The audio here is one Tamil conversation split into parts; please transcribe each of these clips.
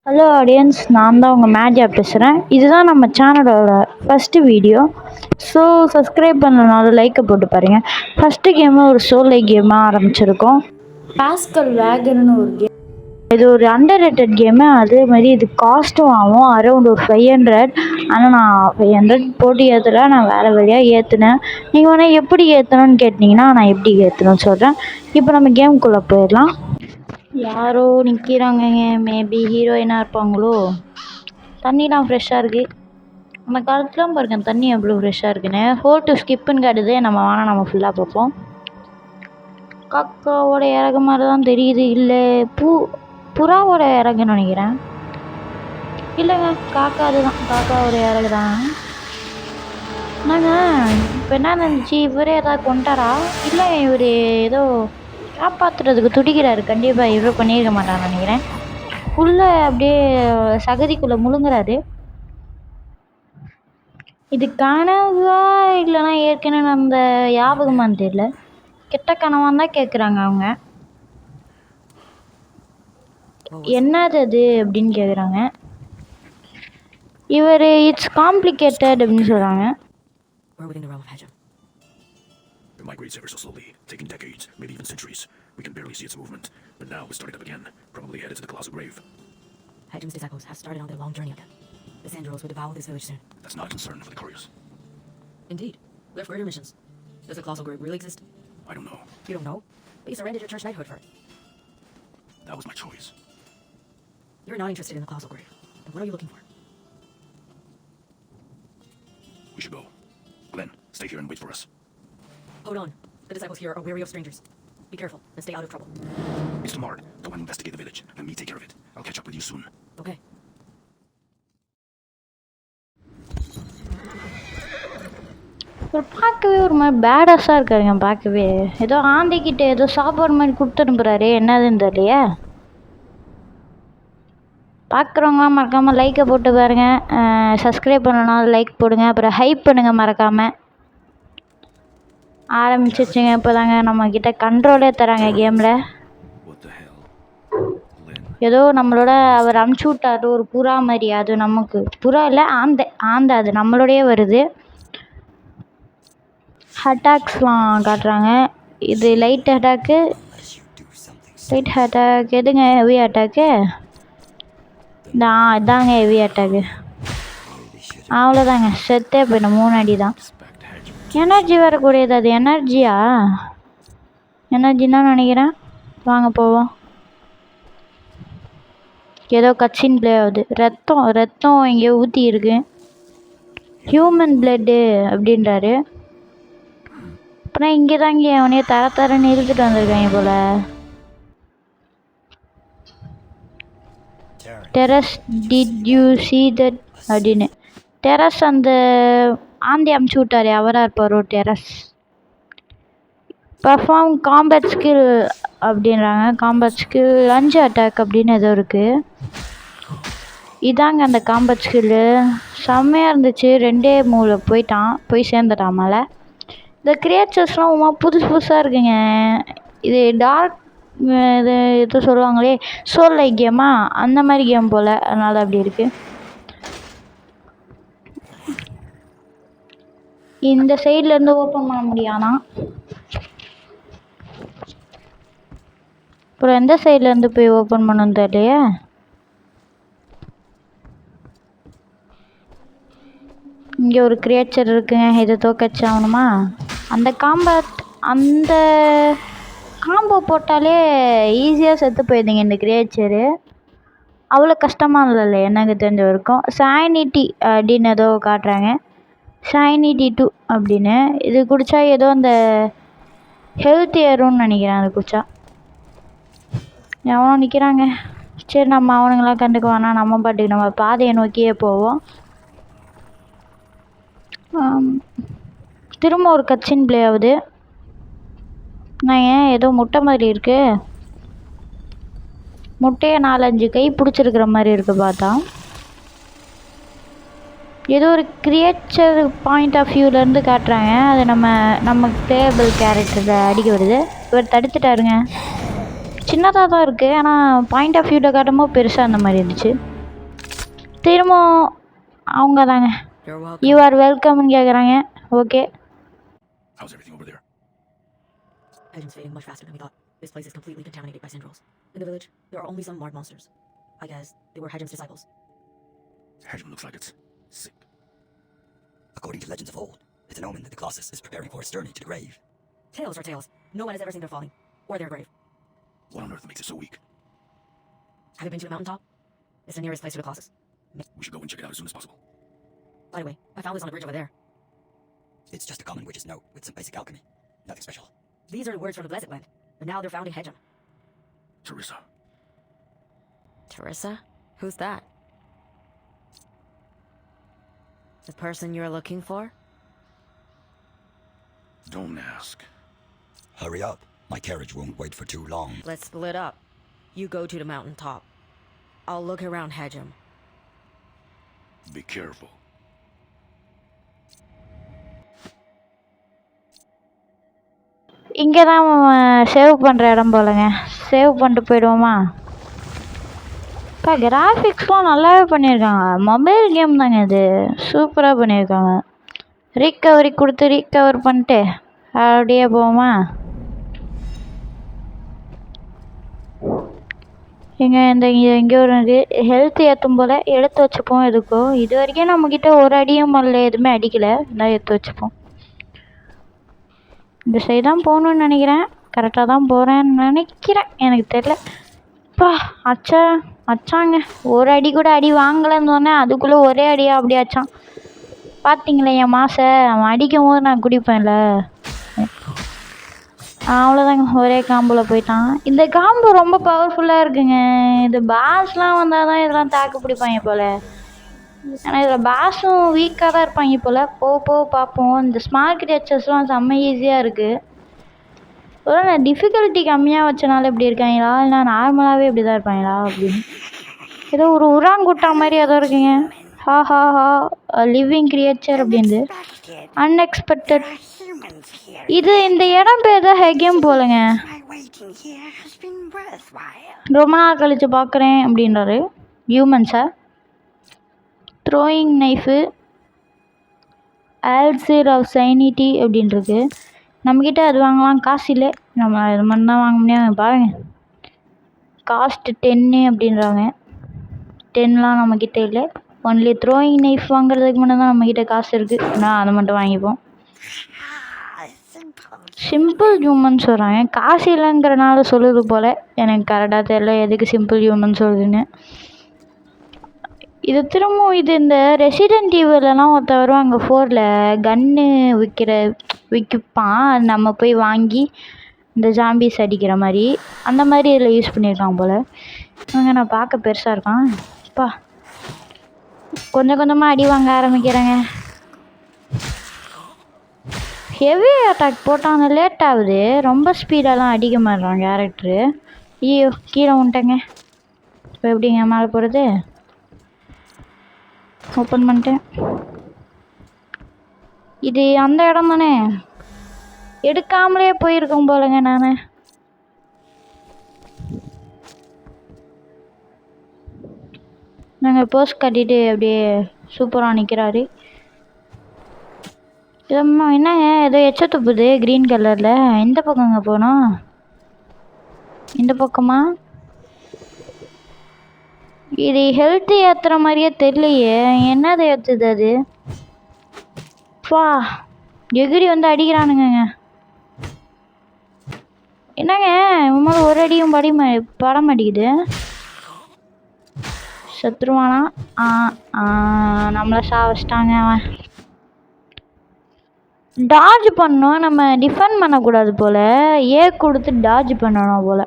ஹலோ ஆடியன்ஸ், நான் தான் உங்கள் மேஜியா பேசுகிறேன். இதுதான் நம்ம சேனலோட ஃபஸ்ட்டு வீடியோ. ஸோ சப்ஸ்கிரைப் பண்ணனாலும் லைக்கை போட்டு பாருங்கள். ஃபஸ்ட்டு கேமு ஒரு சோலை கேமாக ஆரம்பிச்சிருக்கோம். பாஸ்கல் வேகன்னு ஒரு கேம். இது ஒரு அண்டர் ரேட்டட் கேமு. அதே மாதிரி இது காஸ்ட்டும் ஆகும் அரௌண்ட் ஒரு 500. ஆனால் நான் 500 போட்டு ஏற்றல, நான் வேறு வழியாக ஏற்றினேன். நீங்கள் வேணால் எப்படி ஏற்றணும்னு கேட்டிங்கன்னா நான் எப்படி ஏற்றணும்னு சொல்கிறேன். இப்போ நம்ம கேமுக்குள்ளே போயிடலாம். யாரோ நிற்கிறாங்கங்க, மேபி ஹீரோயினாக இருப்பாங்களோ. தண்ணிலாம் ஃப்ரெஷ்ஷாக இருக்குது. அந்த காலத்துலாம் பாருங்க தண்ணி எவ்வளோ ஃப்ரெஷ்ஷாக இருக்குன்னு. ஹோல் டு ஸ்கிப்புன்னு காட்டுது. நம்ம ஃபுல்லாக பார்ப்போம். காக்காவோட இறகு மாதிரி தான் தெரியுது. இல்லை புறாவோட இறகுன்னு நினைக்கிறேன். இல்லைங்க, காக்கா அதுதான், காக்காவோட இறகு தான். என்னங்க இப்போ என்ன நினச்சி இவரே ஏதாவது கொண்டாரா? இல்லை இவர் ஏதோ காப்பாற்றுறதுக்கு துடிக்கிறாரு. கண்டிப்பாக இவ்வளோ பண்ணியிருக்க மாட்டான்னு நினைக்கிறேன். உள்ளே அப்படியே சகதிக்குள்ளே முழுங்குறாரு. இது கனவா இல்லைன்னா ஏற்கனவே அந்த ஞாபகமானு தெரியல. கெட்ட கனவான்னு தான் கேட்குறாங்க அவங்க. என்னது அது அப்படின்னு கேட்குறாங்க. இவர் இட்ஸ் காம்ப்ளிகேட்டட் அப்படின்னு சொல்கிறாங்க. It migrates ever so slowly, taking decades, maybe even centuries. We can barely see its movement, but now it's starting up again, probably headed to the colossal grave. Hajim's disciples have started on their long journey again. The Sandros will devour this village soon. That's not a concern for the curious. Indeed. We have greater missions. Does the colossal grave really exist? I don't know. You don't know? But you surrendered your church knighthood for it. That was my choice. You're not interested in the colossal grave. Then what are you looking for? We should go. Glenn, stay here and wait for us. Hold on. The disciples here are wary of strangers. Be careful and stay out of trouble. Mr. Mard, go and investigate the village. Let me take care of it. I'll catch up with you soon. Okay. பார்க்கவே ஒரு மாதிரி பேடாஸாக இருக்காருங்க. பார்க்கவே ஏதோ ஆந்திக்கிட்ட ஏதோ சாப்பாடு மாதிரி கொடுத்து அனுப்புகிறாரு. என்னதுன்னு தெரியலையே. பார்க்குறவங்களாம் மறக்காமல் லைக்கை போட்டு பாருங்கள். சப்ஸ்கிரைப் பண்ணனாலும் லைக் போடுங்க. அப்புறம் ஹைப் பண்ணுங்கள் மறக்காமல். ஆரம்பிச்சிச்சுங்க. இப்போ தாங்க நம்மக்கிட்ட கண்ட்ரோலே தராங்க கேமில். ஏதோ நம்மளோட அவர் அமுச்சு விட்டார் ஒரு புறா மாதிரி. அது நமக்கு புறா இல்லை, ஆந்தை அது நம்மளோடையே வருது. அட்டாக்ஸ்லாம் காட்டுறாங்க. இது லைட் அட்டாக்கு, எதுங்க ஹெவி அட்டாக்கு? இதாங்க ஹெவி அட்டாக்கு. அவ்வளோதாங்க, செத்தே போயிடும். 3 அடி தான். எனர்ஜி வரக்கூடியது. அது எனர்ஜியா? எனர்ஜின்னு நினைக்கிறேன். வாங்க போவோம். ஏதோ கட்சின் ப்ளே ஆகுது. ரத்தம் இங்கே ஊற்றி இருக்கு. ஹியூமன் பிளட்டு அப்படின்றாரு. அப்புறம் இங்கே தாங்க அவனையே தரன்னு இழுத்துட்டு வந்திருக்காங்க போல. Terrace did you see that அப்படின்னு. டெரஸ் அந்த ஆந்தி அமுச்சு விட்டாரு, அவராக இருப்பாரோ டெரஸ். பர்ஃபார்ம் காம்பேட் ஸ்கில் அப்படின்றாங்க. காம்பேட் ஸ்கில் லஞ்ச் அட்டாக் அப்படின்னு ஏதோ இருக்குது. இதாங்க அந்த காம்பேட் ஸ்கில்லு. செம்மையாக இருந்துச்சு. 2 மூவில் போய் சேர்ந்துட்டான் மேலே. இந்த கிரியேச்சர்ஸ்லாம் புதுசாக இருக்குங்க. இது டார்க் இது எதோ சொல்லுவாங்களே சோல் லைக் கேமா, அந்த மாதிரி கேம் போல். அதனால் அப்படி இருக்குது. இந்த சைட்லேருந்து ஓப்பன் பண்ண முடியாதா? அப்புறம் எந்த சைட்லேருந்து போய் ஓப்பன் பண்ணணும் தெரியலையே. இங்கே ஒரு கிரியேச்சர் இருக்குங்க. இதை தோக்கச்சாகணுமா? அந்த காம்போ போட்டாலே ஈஸியாக செத்து போயிடுங்க இந்த கிரியேச்சரு. அவ்வளோ கஷ்டமாக இல்லைல்ல எனக்கு தெரிஞ்ச வரைக்கும். ஷைனிட்டி அப்படின்னு ஏதோ காட்டுறாங்க. ஷைனிட்டி 2 அப்படின்னு. இது குடித்தா ஏதோ அந்த ஹெல்த் ஏறும்னு நினைக்கிறேன். அது குடித்தா. எவனோ நிற்கிறாங்க. சரி, நம்ம அவனுங்களாம் கண்டுக்க வேணாம். நம்ம பாட்டுக்கு நம்ம பாதையை நோக்கியே போவோம். திரும்ப ஒரு கட்சின் ப்ளே ஆகுது. நான் ஏதோ முட்டை மாதிரி இருக்குது. முட்டையை 4-5 கை பிடிச்சிருக்கிற மாதிரி இருக்குது பார்த்தா. ஏதோ ஒரு கிரியேச்சர் பாயிண்ட் ஆஃப் வியூலேருந்து காட்டுறாங்க. அது நம்ம பிளேயபிள் கேரக்டரில் அடிக்க வருது. இவர் தடுத்துட்டாருங்க. சின்னதாக தான் இருக்குது, ஆனால் பாயிண்ட் ஆஃப் வியூவில் காட்டும்போது பெருசாக அந்த மாதிரி இருந்துச்சு. திரும்ப அவங்க தாங்க You're welcome. யூ ஆர் வெல்கம்னு கேட்குறாங்க. Okay. How's everything over there? Hejim's fading much faster than we thought. This place is completely contaminated by Syndrols. In the village, there are only some marked monsters. I guess they were Hejim's disciples. Hejim looks like it's sick. According to legends of old, it's an omen that the Colossus is preparing for its journey to the grave. Tales are tales. No one has ever seen their falling or their grave. What on earth makes it so weak? Have you been to the mountaintop? It's the nearest place to the Colossus. We should go and check it out as soon as possible. By the way, I found this on the bridge over there. It's just a common witch's note with some basic alchemy. Nothing special. These are the words from the Blessed Land, but now they're found in Hejim. Teresa. Teresa? Who's that? The person you're looking for? Don't ask. Hurry up. My carriage won't wait for too long. Let's split up. You go to the mountaintop. I'll look around Hejim. Be careful. இங்கே தான் சேவ் பண்ணுற இடம் போலங்க. சேவ் பண்ணிட்டு போயிடுவோமா? இப்போ கிராஃபிக்ஸ்லாம் நல்லாவே பண்ணியிருக்காங்க. மொபைல் கேம் தாங்க இது, சூப்பராக பண்ணியிருக்காங்க. ரீகவரி கொடுத்து ரீகவர் பண்ணிட்டு அப்படியே போவோமா? இந்த இங்கே ஒரு ஹெல்த் ஏற்றும் போல் எடுத்து வச்சுப்போம். எதுக்கும் இது வரைக்கும் நம்மக்கிட்ட ஒரு அடியும் மல்ல எதுவுமே அடிக்கலை. இதான் எடுத்து வச்சுப்போம். இந்த சைடு தான் போகணுன்னு நினைக்கிறேன். கரெக்டாக தான் போகிறேன்னு நினைக்கிறேன், எனக்கு தெரில. பா அச்சாங்க ஒரு அடி கூட அடி வாங்கலைன்னு சொன்னேன், அதுக்குள்ளே ஒரே அடியாக அப்படி அச்சான். பார்த்தீங்களே என் மாசை, அவன் அடிக்கும் போது நான் குடிப்பேன்ல. அவ்வளோதாங்க, ஒரே காம்பில் போயிட்டான். இந்த காம்பு ரொம்ப பவர்ஃபுல்லாக இருக்குங்க. இது பாஸ்லாம் வந்தால் தான் இதெல்லாம் தாக்கு பிடிப்பாங்க போல். ஆனால் இதில் பாஸும் வீக்காக தான் இருப்பாங்க போல். போக பார்ப்போம். இந்த ஸ்மார்ட் கிரியேச்சர்ஸ்லாம் செம்ம ஈஸியாக இருக்குது. ஒரு நான் டிஃபிகல்ட்டி கம்மியாக வச்சனால இப்படி இருக்காங்களா, இல்லை நார்மலாகவே இப்படி தான் இருப்பாங்களா அப்படின்னு. ஏதோ ஒரு உராங்குட்டா மாதிரி ஏதோ இருக்குங்க. ஹா லிவிங் கிரியேச்சர் அப்படின்னு அன்எக்ஸ்பெக்டட். இது இந்த இடம் பேர் தான் ஹெஜிம் போலங்க. ரொம்ப நாள் கழித்து பார்க்குறேன் அப்படின்றாரு. ஹியூமன்ஸை த்ரோயிங் நைஃபு ஆல்சர் ஆஃப் சைனிட்டி அப்படின்ருக்கு. நம்மக்கிட்ட அது வாங்கலாம், காசு இல்லை. நம்ம இது மாதிரி தான் வாங்க முடியாது. பாருங்கள், காஸ்ட்டு 10 அப்படின்றாங்க. 10லாம் நம்மக்கிட்ட இல்லை. ஒன்லி த்ரோயிங் நைஃப் வாங்குறதுக்கு முன்னே தான் நம்மக்கிட்ட காசு இருக்குது. நான் அதை மட்டும் வாங்கிப்போம். சிம்பிள் ஹியூமன் சொல்கிறாங்க, காசு இல்லைங்கிறனால சொல்லுது போல். எனக்கு கரெக்டாக தெரியல எதுக்கு சிம்பிள் ஹியூமன் சொல்லுதுன்னு. இது திரும்பவும் இது இந்த ரெசிடென்ட் ஈவிலலாம் ஒருத்தர் வருவாங்க 4ல் கன்று விற்கிப்பான். அது நம்ம போய் வாங்கி இந்த ஜாம்பிஸ் அடிக்கிற மாதிரி அந்த மாதிரி இதில் யூஸ் பண்ணியிருக்காங்க போல். இவங்க நான் பார்க்க பெருசாக இருக்கான். அப்பா கொஞ்சம் கொஞ்சமாக அடி வாங்க ஆரம்பிக்கிறேங்க. ஹெவி அட்டாக் போட்டாங்க, லேட் ஆகுது. ரொம்ப ஸ்பீடாலாம் அடிக்க மாட்டான் கேரக்டரு. ஐயோ கீழே வந்துட்டேங்க. இப்போ எப்படிங்க மேலே போகிறது? ஓப்பன் பண்ணிட்டேன். இது அந்த இடம் தானே, எடுக்காமலே போயிருக்கோம் போலங்க. நான் நாங்கள் போஸ்ட் கட்டிட்டு அப்படியே சூப்பராக நிற்கிறாரு. என்னங்க ஏதோ எச்ச துப்புது க்ரீன் கலரில். எந்த பக்கங்க போனோம்? இந்த பக்கமா? இது ஹெல்த்து ஏற்றுற மாதிரியே தெரியலையே. என்னதை ஏற்றுது அது? பா எகிரி வந்து அடிக்கிறானுங்க. என்னங்க இவங்க ஒரு அடியும் பட மாட்டேங்குது. சத்ருவானா? நம்மளை சாவச்சிட்டாங்க. அவன் டாஜ் பண்ணோம், நம்ம டிஃபெண்ட் பண்ணக்கூடாது போல். கொடுத்து டாஜ் பண்ணணும் போல்.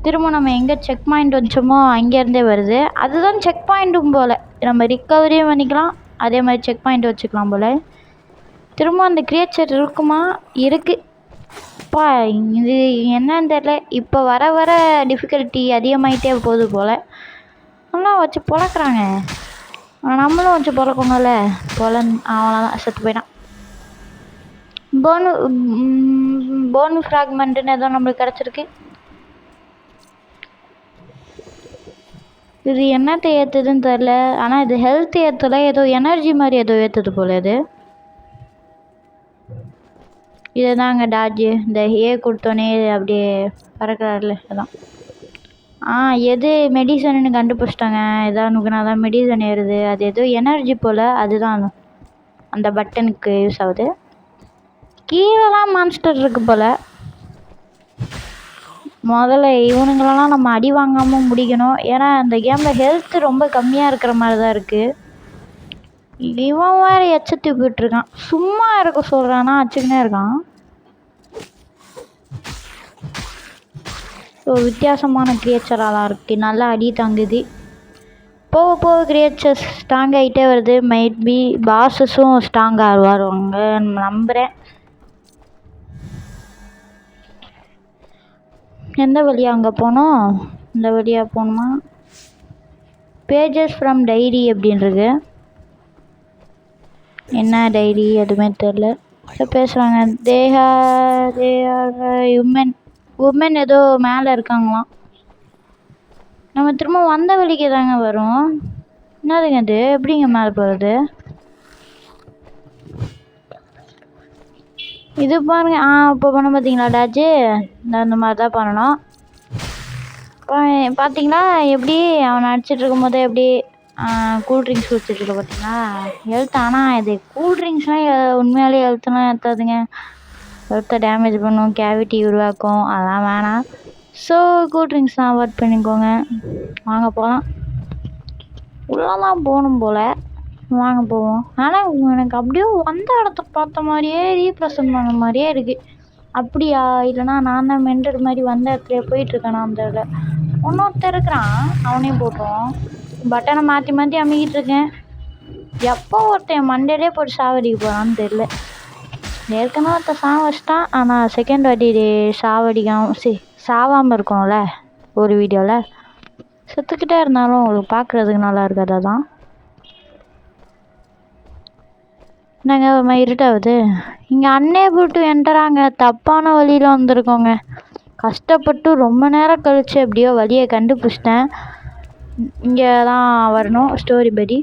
திரும்ப நம்ம எங்கே செக் பாயிண்ட் வச்சோமோ அங்கேருந்தே வருது. அதுதான் செக் பாயிண்ட்டும் போல். நம்ம ரிக்கவரியும் பண்ணிக்கலாம், அதே மாதிரி செக் பாயிண்ட் வச்சுக்கலாம் போல். திரும்ப அந்த கிரியேச்சர் இருக்குமா? இருக்குது. அப்பா இது என்னன்னு தெரில. இப்போ வர வர டிஃபிகல்ட்டி அதிகமாகிட்டே போகுது போல். நல்லா வச்சு பொழக்கிறாங்க. நம்மளும் வச்சு பொழக்கணும்ல. அவ்வளோதான், செத்து போயிட்டான். போனு ஃப்ராக்மெண்ட்டுன்னு ஏதோ நம்மளுக்கு கிடச்சிருக்கு. இது என்னத்தை ஏற்றுதுன்னு தெரில. ஆனால் இது ஹெல்த் ஏற்றல, ஏதோ எனர்ஜி மாதிரி ஏதோ ஏற்றுது போல இது. இதை தாங்க டாஜ் இந்த கொடுத்தோன்னே அப்படியே பறக்கிறாருல அதான். எது மெடிசன்னு கண்டுபிடிச்சிட்டாங்க. எதாவது நுக்குனா தான் மெடிசன் ஏறுது. அது ஏதோ எனர்ஜி போல், அதுதான் அந்த பட்டனுக்கு யூஸ் ஆகுது. கீழெல்லாம் மான்ஸ்டர் இருக்குது போல். முதல்ல இவனுங்களெல்லாம் நம்ம அடி வாங்காமல் முடிக்கணும். ஏன்னா இந்த கேமில் ஹெல்த்து ரொம்ப கம்மியாக இருக்கிற மாதிரி தான் இருக்குது. இவன் வேறு எச்சத்தி போயிட்டுருக்கான். சும்மா இருக்க சொல்கிறானா, அச்சுக்கினே இருக்கான். ஒரு வித்தியாசமான கிரியேச்சராக தான் இருக்குது. நல்லா அடி தாங்குது. போக போக கிரியேச்சர்ஸ் ஸ்ட்ராங் ஆகிட்டே வருது. மைட் பி பாஸஸும் ஸ்ட்ராங்காக வருவாங்க நம்புகிறேன். எந்த வழியாக அங்கே போனோம்? இந்த வழியாக போகணுமா? பேஜஸ் ஃப்ரம் டைரி அப்படின்றது. என்ன டைரி எதுவுமே தெரில. பேசுகிறாங்க. தேஆர் உமன் ஏதோ மேலே இருக்காங்களாம். நம்ம திரும்ப வந்த வழிக்கு தாங்க வரும். என்னதுங்க அது? எப்படிங்க மேலே போகிறது? இது பாருங்க. இப்போ பண்ண பார்த்தீங்களா டாச்சு? அந்த மாதிரி தான் பண்ணணும். பார்த்தீங்களா எப்படி அவனை அடிச்சிட்டு இருக்கும் போதே எப்படி கூல்ட்ரிங்க்ஸ் குடிச்சிட்ருக்க பார்த்தீங்களா? ஹெல்த். ஆனால் இது கூல்ட்ரிங்க்ஸ்லாம் உண்மையாலே ஹெல்த்லாம் ஏற்றாதுங்க. ஹெல்த்தை டேமேஜ் பண்ணும், கேவிட்டி உருவாக்கும். அதெல்லாம் வேணாம். ஸோ கூல்ட்ரிங்க்ஸ்லாம் அவாய்ட் பண்ணிக்கோங்க. வாங்க போகலாம். உள்ளதான் போகணும் போல். வாங்க போவோம். ஆனால் எனக்கு அப்படியே வந்த இடத்த பார்த்த மாதிரியே ரீப்ரசன்ட் பண்ண மாதிரியே இருக்குது. அப்படியா? இல்லைனா நான் தான் மெண்டர் மாதிரி வந்த இடத்துலையே போயிட்டுருக்கேனா? அந்த இதில் இன்னொருத்தர் இருக்கிறான். அவனையும் போட்டோம். பட்டனை மாற்றி மாற்றி அமைக்கிட்டு இருக்கேன். எப்போ ஒருத்தன் மண்டேலே போட்டு சாவடிக்க போகிறான்னு தெரில. ஏற்கனவே ஒருத்தன் சாவ வச்சிட்டான். ஆனால் செகண்ட் வாட்டி சாவாமல் இருக்கணும்ல ஒரு வீடியோவில். செத்துக்கிட்டே இருந்தாலும் உங்களுக்கு பார்க்குறதுக்கு நல்லா இருக்காது. அதான் நாங்கள் ஒரு மாதிரி இருட்டாகுது. இங்கே அன்னேபிள் டு என்டராங்க. தப்பான வழியில் வந்திருக்கோங்க. கஷ்டப்பட்டு ரொம்ப நேரம் கழித்து எப்படியோ வழியை கண்டுபிடிச்சிட்டேன். இங்கே தான் வரணும் ஸ்டோரி படி.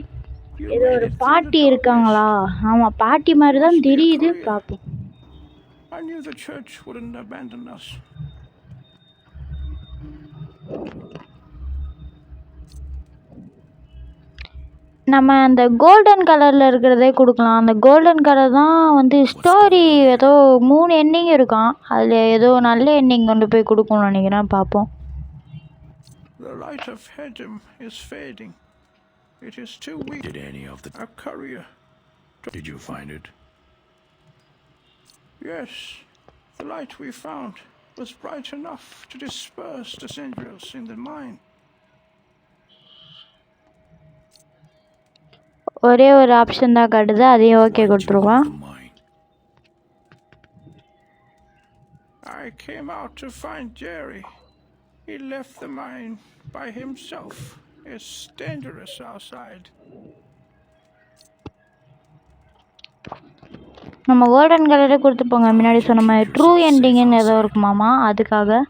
ஏதோ ஒரு பாட்டி இருக்காங்களா? ஆமாம், பாட்டி மாதிரி தான் தெரியுது. பார்ப்போம். I knew the church wouldn't abandon us. நம்ம அந்த கோல்டன் கலரில் இருக்கிறதே கொடுக்கலாம். அந்த கோல்டன் கலர் தான் ஸ்டோரி ஏதோ 3 எண்டிங் இருக்கான். அதில் ஏதோ நல்ல எண்டிங் கொண்டு போய் கொடுக்கணும்னு நினைக்கிறேன். பார்ப்போம். The light of Hedem is fading. It is too weak. Did any of the courier? Did you find it? Yes. The light we found was bright enough to disperse the cinders in the mine. ஒரே ஒரு ஆப்ஷன் தான் காட்டுது. அதையும் ஓகே கொடுத்துருவான். I came out to find Jerry. He left the mine by himself. It's dangerous outside. நம்ம கோல்டன் கலரே கொடுத்துப்போங்க. முன்னாடி சொன்ன மாதிரி ட்ரூ எண்டிங்னு ஏதோ இருக்குமாமா, அதுக்காக.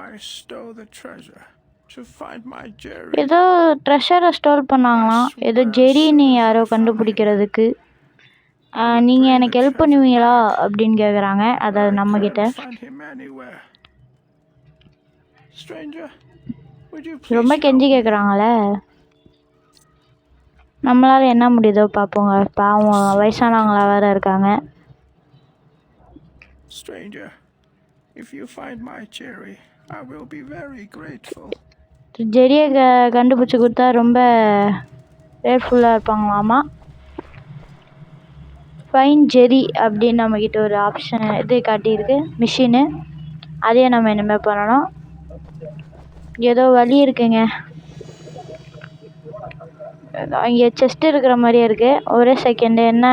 I stole the treasure to find my Jerry. ஏதோ ட்ரெஷரை ஸ்டோல் பண்ணாங்களாம். ஏதோ ஜெரின்னு யாரோ கண்டுபிடிக்கிறதுக்கு. நீங்கள் எனக்கு ஹெல்ப் பண்ணுவீங்களா அப்படின்னு கேட்குறாங்க. அதாவது நம்மக்கிட்ட. ரொம்ப கெஞ்சி கேட்குறாங்களே. நம்மளால் என்ன முடியுதோ பார்ப்போங்க. பாவம் வயசானவங்களா வேறு இருக்காங்க. Stranger, if you find my Jerry, I will be very grateful. ஜெரியை கண்டுபிடிச்சி கொடுத்தா ரொம்ப கிரேட்ஃபுல்லாக இருப்பாங்களாமா. ஃபைன் ஜெரி அப்படின்னு நம்மக்கிட்ட ஒரு ஆப்ஷன் இது காட்டியிருக்கு, மிஷினு. அதையே நம்ம இனிமேல் பண்ணணும். ஏதோ வழி இருக்குங்க. இங்கே செஸ்ட் இருக்கிற மாதிரியே இருக்குது. ஒரே செகண்டு என்ன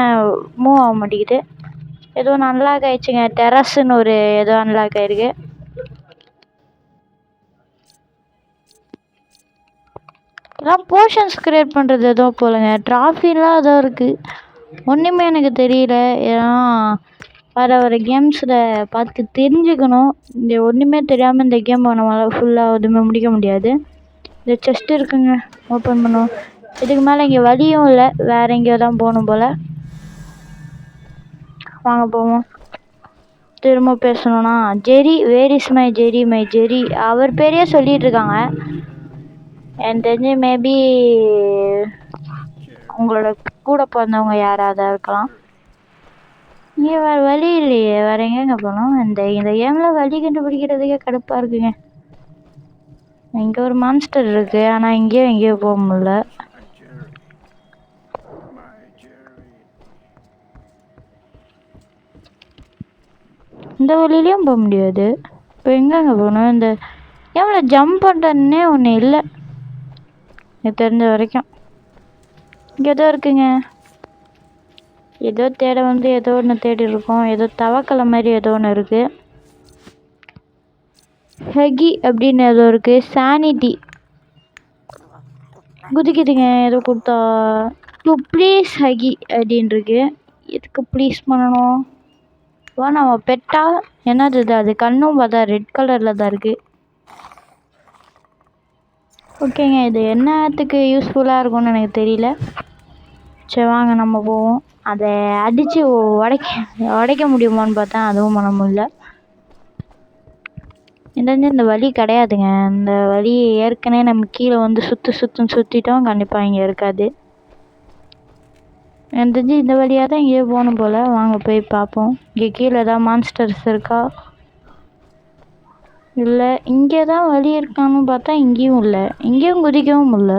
மூவ் ஆக மாட்டேங்குது. ஏதோ அன்லாக் ஆகிடுச்சுங்க. டெரஸ்ன்னு ஒரு ஏதோ அன்லாக் ஆகிருக்கு. இதெல்லாம் போர்ஷன்ஸ் க்ரியேட் பண்ணுறது ஏதோ போலங்க. ட்ராஃபிலாம் ஏதோ இருக்குது. ஒன்றுமே எனக்கு தெரியல. ஏன்னா வர கேம்ஸில் பார்த்து தெரிஞ்சுக்கணும். இந்த ஒன்றுமே தெரியாமல் இந்த கேம் நம்மளால் ஃபுல்லாக எதுவுமே முடிக்க முடியாது. இந்த செஸ்ட் இருக்குங்க, ஓப்பன் பண்ணுவோம். இதுக்கு மேலே இங்கே வழியும் இல்லை, வேறு எங்கேயோ தான் போகணும் போல். வாங்க போவோம். திரும்ப பேசணும்னா ஜெரி, வேர் இஸ் மை ஜெரி, அவர் பேரையே சொல்லிகிட்டு இருக்காங்க. எனக்கு தெரிஞ்சு மேபி உங்களோட கூட பிறந்தவங்க யாராவது இருக்கலாம். இங்கே வேறு வழி இல்லையே, வேறு எங்கேங்க போகணும்? இந்த கேமில் வழி கண்டுபிடிக்கிறதுக்கே கடுப்பாக இருக்குங்க. இங்கே ஒரு மான்ஸ்டர் இருக்குது, ஆனால் இங்கேயும் எங்கேயோ போக முடியல. இந்த வழியிலையும் போக முடியாது. இப்போ எங்கெங்க போகணும்? இந்த எவ்வளோ ஜம்ப் பண்ணுறதுன்னே ஒன்று இல்லை எனக்கு தெரிஞ்ச வரைக்கும். இங்கே ஏதோ இருக்குங்க, ஏதோ தேட வந்து ஏதோ ஒன்று தேடி இருக்கோம். ஏதோ தவக்கலை மாதிரி ஏதோ ஒன்று இருக்குது. ஹெகி அப்படின்னு ஏதோ இருக்குது. சானிட்டி குதிக்குதுங்க, ஏதோ கொடுத்தா. டு ப்ளீஸ் ஹெகி அப்படின்னு இருக்கு. எதுக்கு ப்ளீஸ் பண்ணணும்? வா நம்ம பெட்டா என்னது இது? அது கண்ணும் பார்த்தா ரெட் கலரில் தான் இருக்குது. ஓகேங்க, இது என்னத்துக்கு யூஸ்ஃபுல்லாக இருக்கும்னு எனக்கு தெரியல. சரி வாங்க நம்ம போவோம். அதை அடித்து உடைக்க முடியுமான்னு பார்த்தா அதுவும் பண்ண முடியல. இந்த வழி கிடையாதுங்க. இந்த வழி ஏற்கனவே நம்ம கீழே வந்து சுற்றிட்டோம். கண்டிப்பாக இங்கே இருக்காது. எனக்கு தெரிஞ்சு இந்த வழியாக தான் இங்கேயே போகணும் போல். வாங்க போய் பார்ப்போம். இங்கே கீழே ஏதாவது மான்ஸ்டர்ஸ் இருக்கா? இல்லை, இங்கே தான் வழி இருக்கான்னு பார்த்தா இங்கேயும் இல்லை. இங்கேயும் குதிக்கவும் முடியல.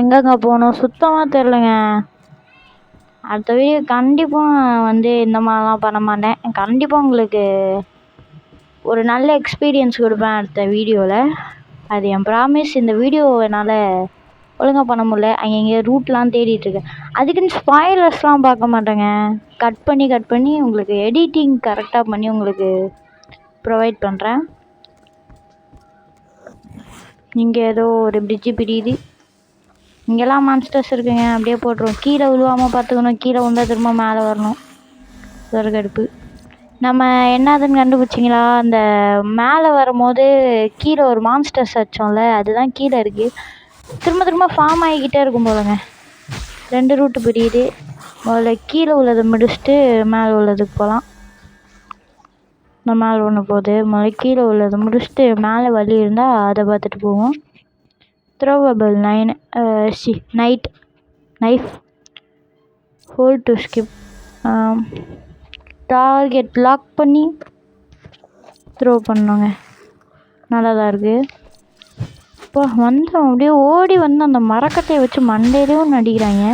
எங்கெங்க போகணும் சுத்தமாக தெரிலங்க. அடுத்த வீடியோ கண்டிப்பாக வந்து இந்த மாதிரிலாம் பண்ண மாட்டேன். கண்டிப்பாக உங்களுக்கு ஒரு நல்ல எக்ஸ்பீரியன்ஸ் கொடுப்பேன் அடுத்த வீடியோவில். அது என் ப்ராமிஸ். இந்த வீடியோ என்னால் ஒழுங்காக பண்ண முடியல. அங்கே ரூட்லாம் தேடிட்டுருக்கேன். அதுக்குன்னு ஸ்பாய்லர்ஸ்லாம் பார்க்க மாட்டேங்க. கட் பண்ணி உங்களுக்கு எடிட்டிங் கரெக்டாக பண்ணி உங்களுக்கு ப்ரொவைட் பண்ணுறேன். இங்கே ஏதோ ஒரு பிரிட்ஜு பிரியுது. இங்கெல்லாம் மான்ஸ்டர்ஸ் இருக்குங்க. அப்படியே போட்டுருவோம். கீழே விழுவாமல் பார்த்துக்கணும். கீழே வந்தால் திரும்ப மேலே வரணும். சொர்க்கடுப்பு நம்ம என்னதுன்னு கண்டுபிடிச்சிங்களா? அந்த மேலே வரும்போது கீழே ஒரு மான்ஸ்டர்ஸ் வச்சோம்ல, அதுதான் கீழே இருக்குது. திரும்ப ஃபார்ம் ஆகிக்கிட்டே இருக்கும் போலங்க. 2 ரூட்டு பிரியுது. முதல்ல கீழே உள்ளதை முடிச்சுட்டு மேலே உள்ளதுக்கு போகலாம். இந்த மேலே ஒன்று போகுது. முதல்ல கீழே உள்ளதை முடிச்சுட்டு மேலே வழி இருந்தால் அதை பார்த்துட்டு போவோம். Throwable knife hold to skip. Target lock பண்ணி த்ரோ பண்ணோங்க. நல்லா தான் இருக்குது. இப்போ வந்தோம் அப்படியே ஓடி வந்து அந்த மரக்கட்டையை வச்சு மண்டையிலையும் நடிக்கிறாங்க.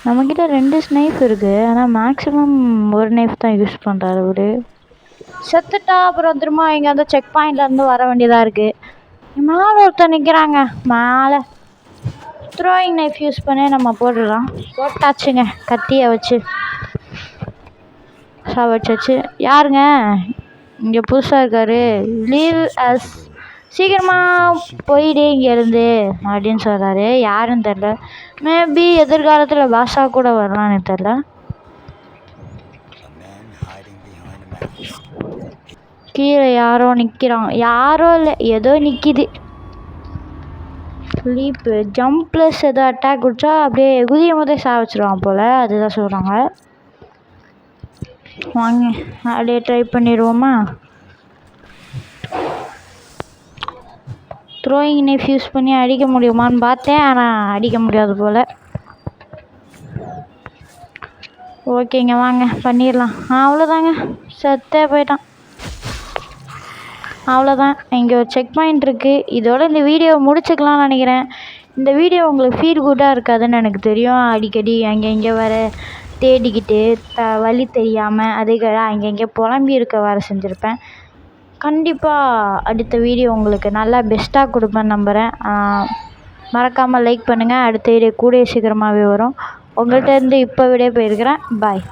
நம்மக்கிட்ட 2 ஸ்னைஃப் இருக்குது, ஆனால் மேக்ஸிமம் ஒரு நைஃப் தான் யூஸ் பண்ணுறாரு அவரு. செத்துட்டா அப்புறம் திரும்ப இங்கே வந்து செக் பாயிண்ட்லேருந்து வர வேண்டியதாக இருக்குது. மேலே ஒருத்தர் நிற்கிறாங்க. மேலே த்ரோயிங் நைஃப் யூஸ் பண்ணி நம்ம போட்டுடலாம். போட்டாச்சுங்க, கத்தியை வச்சு வச்சாச்சு. யாருங்க இங்கே புதுசாக இருக்காரு? லீவ் அஸ், சீக்கிரமாக போயிடு இங்கேருந்து அப்படின்னு சொல்கிறாரு. யாருன்னு தெரில. மேபி எதிர்காலத்தில் பாஷா கூட வரலான்னு தெரில. கீழே யாரோ நிற்கிறாங்க. யாரோ இல்லை, ஏதோ நிற்கிது. ஸ்லீப்பு ஜம்ப் ப்ளஸ் ஏதோ அட்டாக் குடிச்சா அப்படியே குதியும் போதே சாவச்சிருவான் போல். அதுதான் சொல்கிறாங்க. வாங்க அப்படியே ட்ரை பண்ணிடுவோமா? த்ரோயிங் நைஃப் யூஸ் பண்ணி அடிக்க முடியுமான்னு பார்த்தேன், ஆனால் அடிக்க முடியாது போல். ஓகேங்க வாங்க பண்ணிடலாம். அவ்வளோதாங்க, செத்தே போயிட்டான். அவ்வளோதான். இங்கே ஒரு செக் பாயிண்ட் இருக்குது. இதோட இந்த வீடியோவை முடிச்சுக்கலாம்னு நினைக்கிறேன். இந்த வீடியோ உங்களுக்கு ஃபீல் குட்டாக இருக்காதுன்னு எனக்கு தெரியும். அடிக்கடி அங்கே வர தேடிக்கிட்டு வழி தெரியாமல் அதுக்கு அங்கங்கே புலம்பி இருக்க வர செஞ்சுருப்பேன். கண்டிப்பாக அடுத்த வீடியோ உங்களுக்கு நல்லா பெஸ்ட்டாக கொடுப்பேன்னு நம்புகிறேன். மறக்காமல் லைக் பண்ணுங்கள். அடுத்த வீடியோ கூடிய சீக்கிரமாகவே வரும். உங்கள்கிட்ட இருந்து இப்போ விட போயிருக்கிறேன். பாய்.